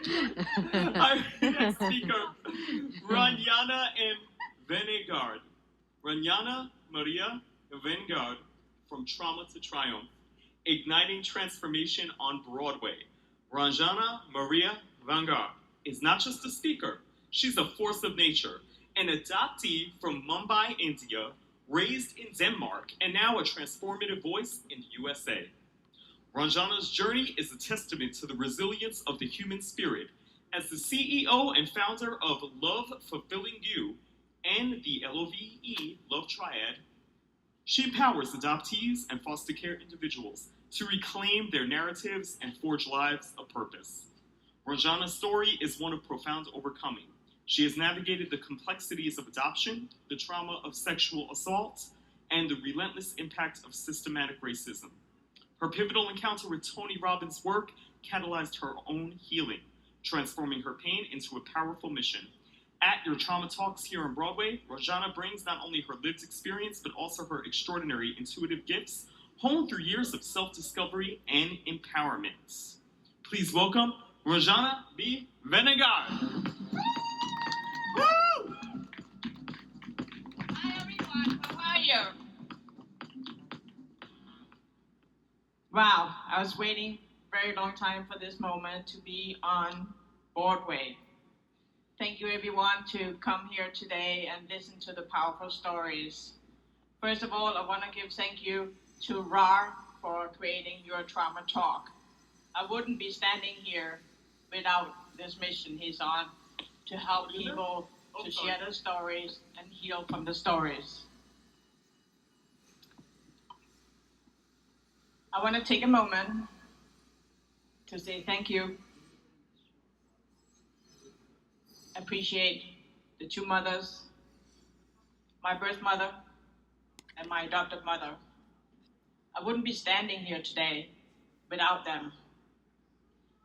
Our next speaker, Ranyana M. Venegard. Ranyana Maria Venegard, from Trauma to Triumph, Igniting Transformation on Broadway. Ranjana Maria Vangar is not just a speaker, she's a force of nature, an adoptee from Mumbai, India, raised in Denmark, and now a transformative voice in the USA. Ranjana's journey is a testament to the resilience of the human spirit. As the CEO and founder of Love Fulfilling You and the LOVE Love Triad, she empowers adoptees and foster care individuals to reclaim their narratives and forge lives of purpose. Ranjana's story is one of profound overcoming. She has navigated the complexities of adoption, the trauma of sexual assault, and the relentless impact of systematic racism. Her pivotal encounter with Tony Robbins' work catalyzed her own healing, transforming her pain into a powerful mission. At your Trauma Talks here on Broadway, Ranjana brings not only her lived experience, but also her extraordinary intuitive gifts, honed through years of self-discovery and empowerment. Please welcome Ranjana B. Venegard. Woo! Hi everyone, how are you? Wow, I was waiting a very long time for this moment to be on Broadway. Thank you everyone to come here today and listen to the powerful stories. First of all, I want to give thank you to Ra for creating your Trauma Talk. I wouldn't be standing here without this mission he's on to help people to share their stories and heal from the stories. I want to take a moment to say thank you. Appreciate the two mothers, my birth mother and my adopted mother. I wouldn't be standing here today without them.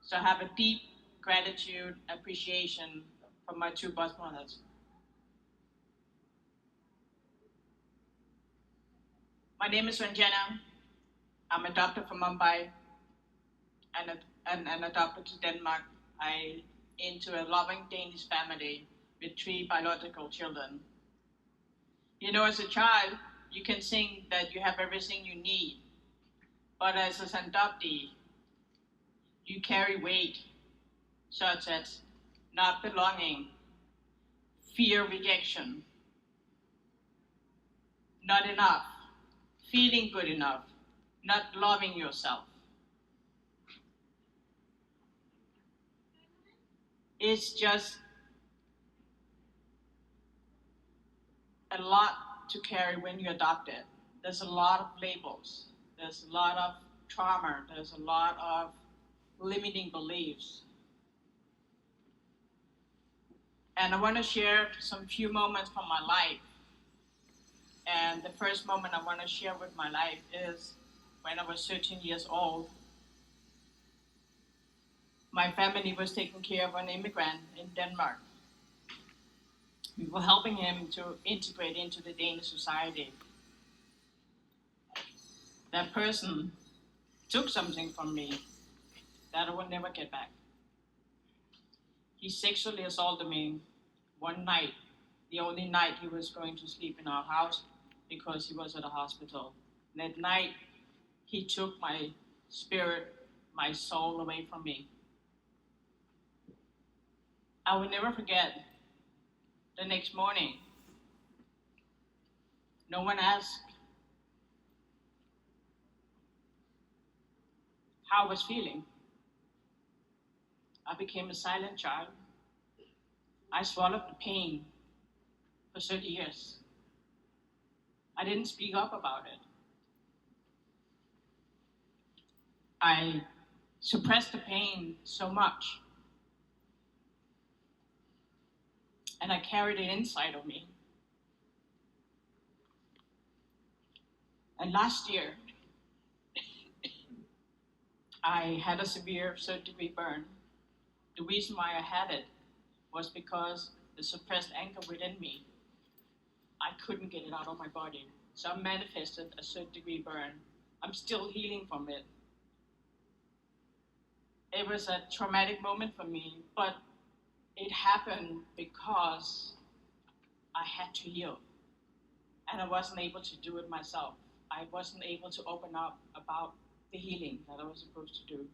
So I have a deep gratitude, appreciation for my two birth mothers. My name is Ranjana. I'm adopted from Mumbai and adopted to Denmark. I into a loving Danish family with 3 biological children. You know, as a child, you can think that you have everything you need, but as an adoptee, you carry weight such as not belonging, fear rejection, not enough, feeling good enough, not loving yourself. It's just a lot to carry when you're adopted. There's a lot of labels. There's a lot of trauma. There's a lot of limiting beliefs. And I want to share some few moments from my life. And the first moment I want to share with my life is when I was 13 years old. My family was taking care of an immigrant in Denmark. We were helping him to integrate into the Danish society. That person took something from me that I would never get back. He sexually assaulted me one night, the only night he was going to sleep in our house because he was at a hospital. That night, he took my spirit, my soul away from me. I will never forget the next morning. No one asked how I was feeling. I became a silent child. I swallowed the pain for 30 years. I didn't speak up about it. I suppressed the pain so much. And I carried it inside of me. And last year, I had a severe third-degree burn. The reason why I had it was because the suppressed anger within me, I couldn't get it out of my body. So I manifested a third-degree burn. I'm still healing from it. It was a traumatic moment for me, but it happened because I had to heal. And I wasn't able to do it myself. I wasn't able to open up about the healing that I was supposed to do.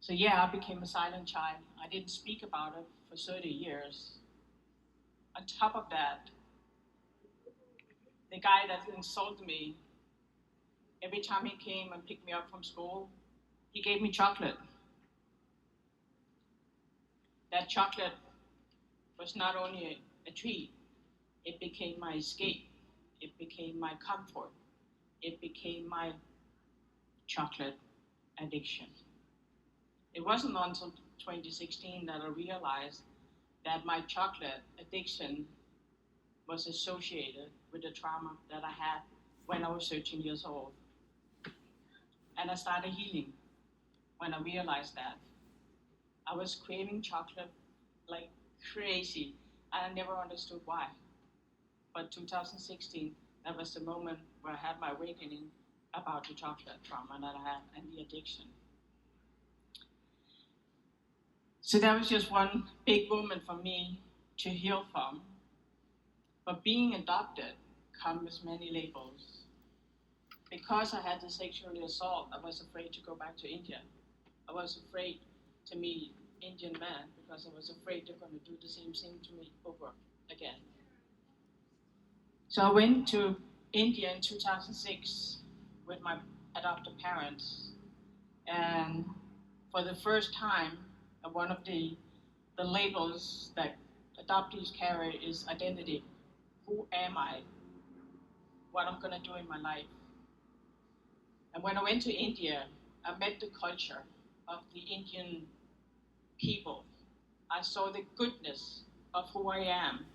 So yeah, I became a silent child. I didn't speak about it for 30 years. On top of that, the guy that insulted me, every time he came and picked me up from school, he gave me chocolate. That chocolate was not only a treat, it became my escape. It became my comfort. It became my chocolate addiction. It wasn't until 2016 that I realized that my chocolate addiction was associated with the trauma that I had when I was 13 years old. And I started healing when I realized that. I was craving chocolate like crazy, and I never understood why. But 2016, that was the moment where I had my awakening about the chocolate trauma that I had and the addiction. So that was just one big moment for me to heal from. But being adopted comes with many labels. Because I had the sexual assault, I was afraid to go back to India. I was afraid to meet Indian men because I was afraid they're going to do the same thing to me over again. So I went to India in 2006 with my adopted parents, and for the first time, one of the labels that adoptees carry is identity. Who am I? What I'm going to do in my life? And when I went to India, I met the culture of the Indian people. I saw the goodness of who I am.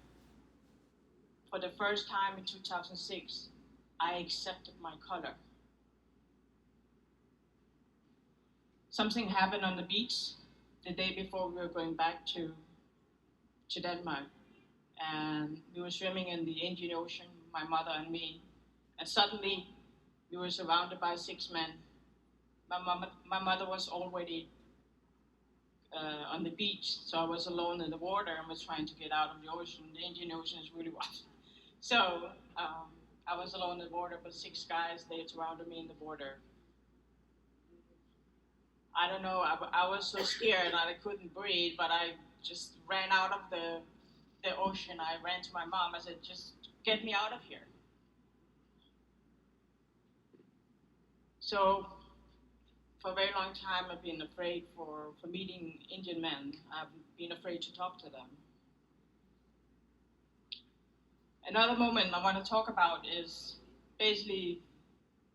For the first time in 2006, I accepted my color. Something happened on the beach the day before we were going back to Denmark. And we were swimming in the Indian Ocean, my mother and me. And suddenly, we were surrounded by 6 men. My mother was already on the beach, so I was alone in the water and was trying to get out of the ocean. The Indian Ocean is really wide. So I was alone in the water, but 6 guys, they surrounded me in the water. I don't know, I was so scared that I couldn't breathe, but I just ran out of the ocean. I ran to my mom. I said, just get me out of here. So for a very long time, I've been afraid for meeting Indian men. I've been afraid to talk to them. Another moment I want to talk about is basically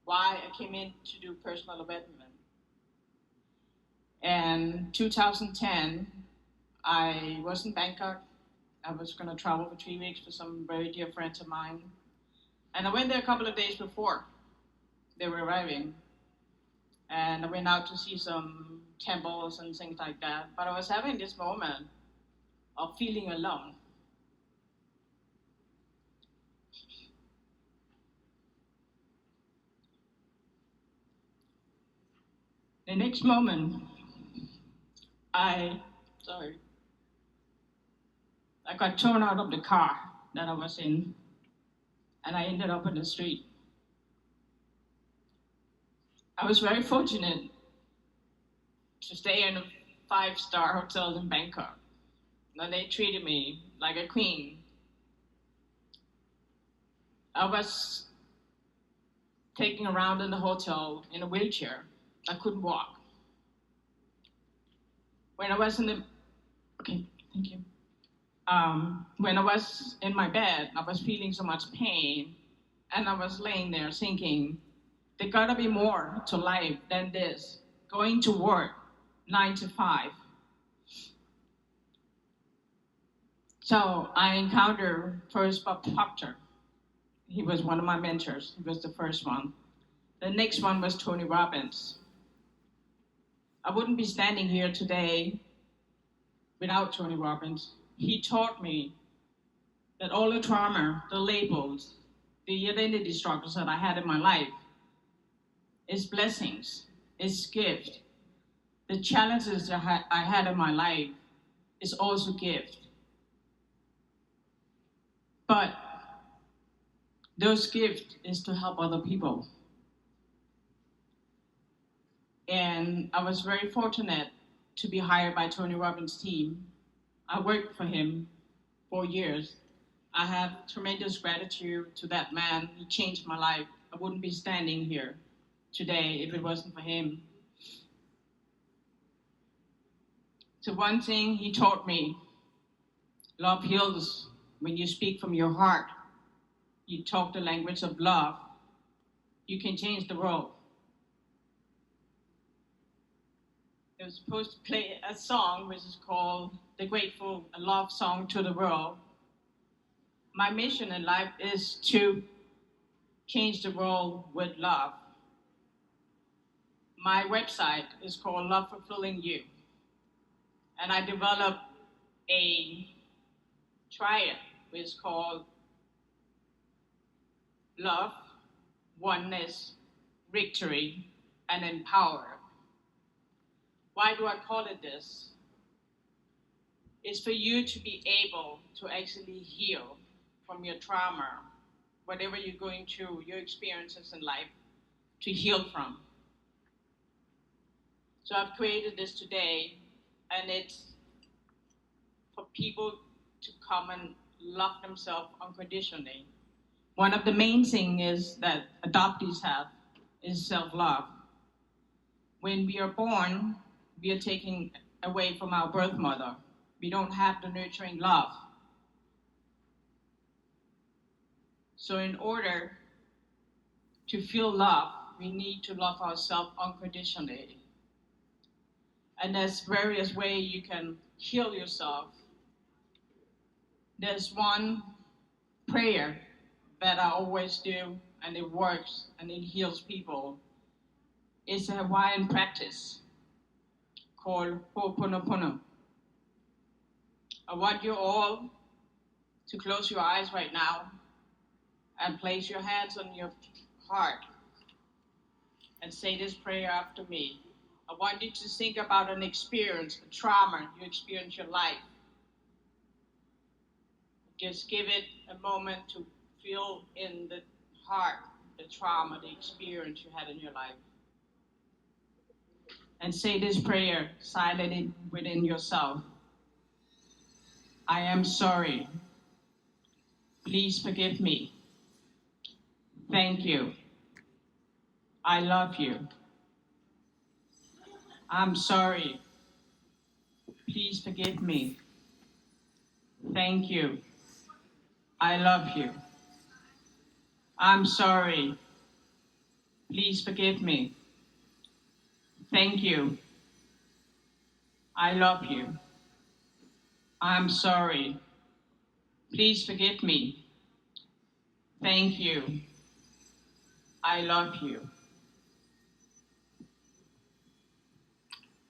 why I came in to do personal development. In 2010, I was in Bangkok. I was going to travel for 3 weeks with some very dear friends of mine. And I went there a couple of days before they were arriving. And I went out to see some temples and things like that. But I was having this moment of feeling alone. The next moment, I got thrown out of the car that I was in, and I ended up in the street. I was very fortunate to stay in a 5-star hotel in Bangkok. And they treated me like a queen. I was taken around in the hotel in a wheelchair. I couldn't walk. When I was in the, okay, thank you. When I was in my bed, I was feeling so much pain, and I was laying there thinking, there gotta be more to life than this. Going to work 9 to 5. So I encountered first Bob Proctor. He was one of my mentors. He was the first one. The next one was Tony Robbins. I wouldn't be standing here today without Tony Robbins. He taught me that all the trauma, the labels, the identity struggles that I had in my life is blessings, is gift. the challenges that I had in my life is also gift. But those gifts is to help other people. And I was very fortunate to be hired by Tony Robbins' team. I worked for him 4 years. I have tremendous gratitude to that man. He changed my life. I wouldn't be standing here today if it wasn't for him. So one thing he taught me, love heals when you speak from your heart. You talk the language of love. You can change the world. They were supposed to play a song which is called The Grateful, a love song to the world. My mission in life is to change the world with love. My website is called Love Fulfilling You. And I developed a triad which is called Love, Oneness, Victory, and Empower. Why do I call it this? It's for you to be able to actually heal from your trauma, whatever you're going through, your experiences in life, to heal from. So I've created this today, and it's for people to come and love themselves unconditionally. One of the main things is that adoptees have is self-love. When we are born, we are taken away from our birth mother. We don't have the nurturing love. So in order to feel love, we need to love ourselves unconditionally. And there's various ways you can heal yourself. There's one prayer that I always do, and it works, and it heals people. It's a Hawaiian practice called Ho'oponopono. I want you all to close your eyes right now and place your hands on your heart and say this prayer after me. I want you to think about an experience, a trauma you experienced in your life. Just give it a moment to feel in the heart the trauma, the experience you had in your life. And say this prayer silently within yourself. I am sorry. Please forgive me. Thank you. I love you. I'm sorry. Please forgive me. Thank you. I love you. I'm sorry. Please forgive me. Thank you. I love you. I'm sorry. Please forgive me. Thank you. I love you.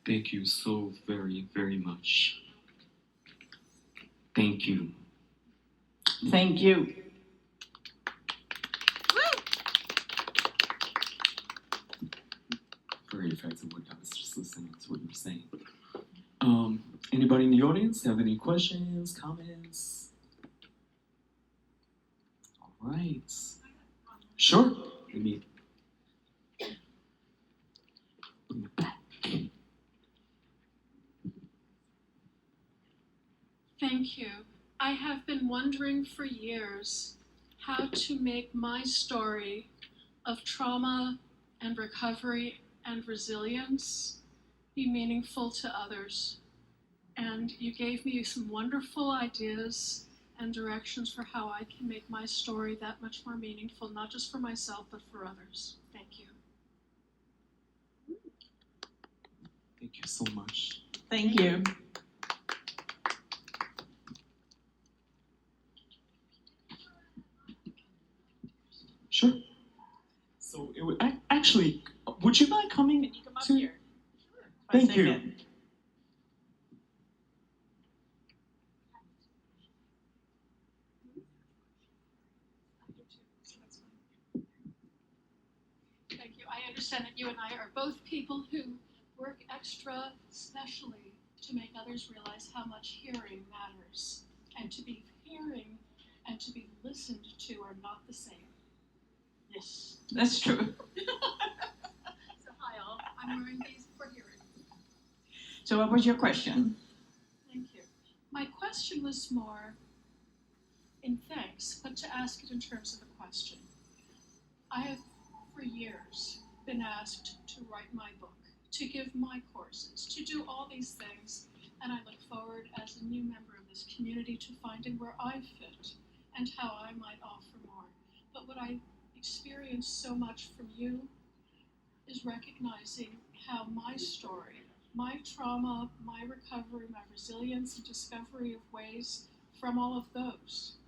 Thank you so very, very much. Thank you. Thank you. Very effective. I was just listening to what you were saying. Anybody in the audience have any questions, comments? All right. Sure. Let me bring it back. Thank you. I have been wondering for years how to make my story of trauma and recovery and resilience be meaningful to others. And you gave me some wonderful ideas and directions for how I can make my story that much more meaningful, not just for myself, but for others. Thank you. Thank you so much. Thank you. Sure. So it would actually. Would you mind coming? Can you come up to? here? Sure. Thank you. Thank you. I understand that you and I are both people who work extra specially to make others realize how much hearing matters. And to be hearing and to be listened to are not the same. Yes, that's true. So hi all, I'm wearing these for hearing. So what was your question? Thank you. My question was more in thanks, but to ask it in terms of a question. I have for years been asked to write my book, to give my courses, to do all these things, and I look forward as a new member of this community to finding where I fit and how I might offer more. But what I experience so much from you is recognizing how my story, my trauma, my recovery, my resilience and discovery of ways from all of those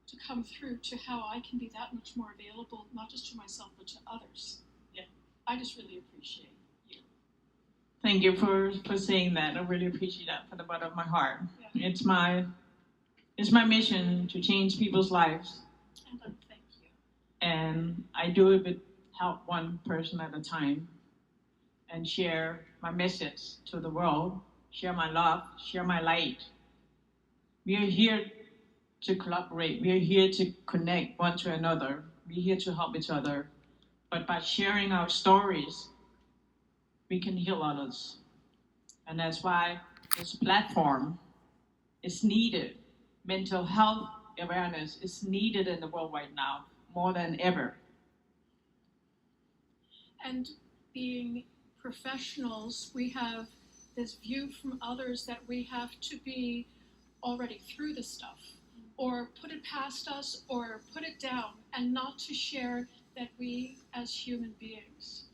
to come through to how I can be that much more available, not just to myself, but to others. Yeah, I just really appreciate you. Thank you for saying that. I really appreciate that from the bottom of my heart. Yeah. It's my mission to change people's lives. And thank you. And I do it with help one person at a time and share my message to the world, share my love, share my light. We are here to collaborate. We are here to connect one to another. We're here to help each other. But by sharing our stories, we can heal others. And that's why this platform is needed. Mental health awareness is needed in the world right now, more than ever. And being professionals, we have this view from others that we have to be already through the stuff, or put it past us, or put it down, and not to share that we as human beings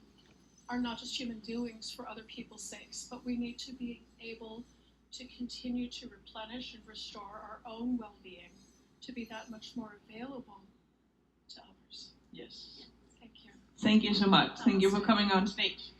are not just human doings for other people's sakes, but we need to be able to continue to replenish and restore our own well-being, to be that much more available to others. Yes. Thank you. Thank you so much. Thank you for coming on stage.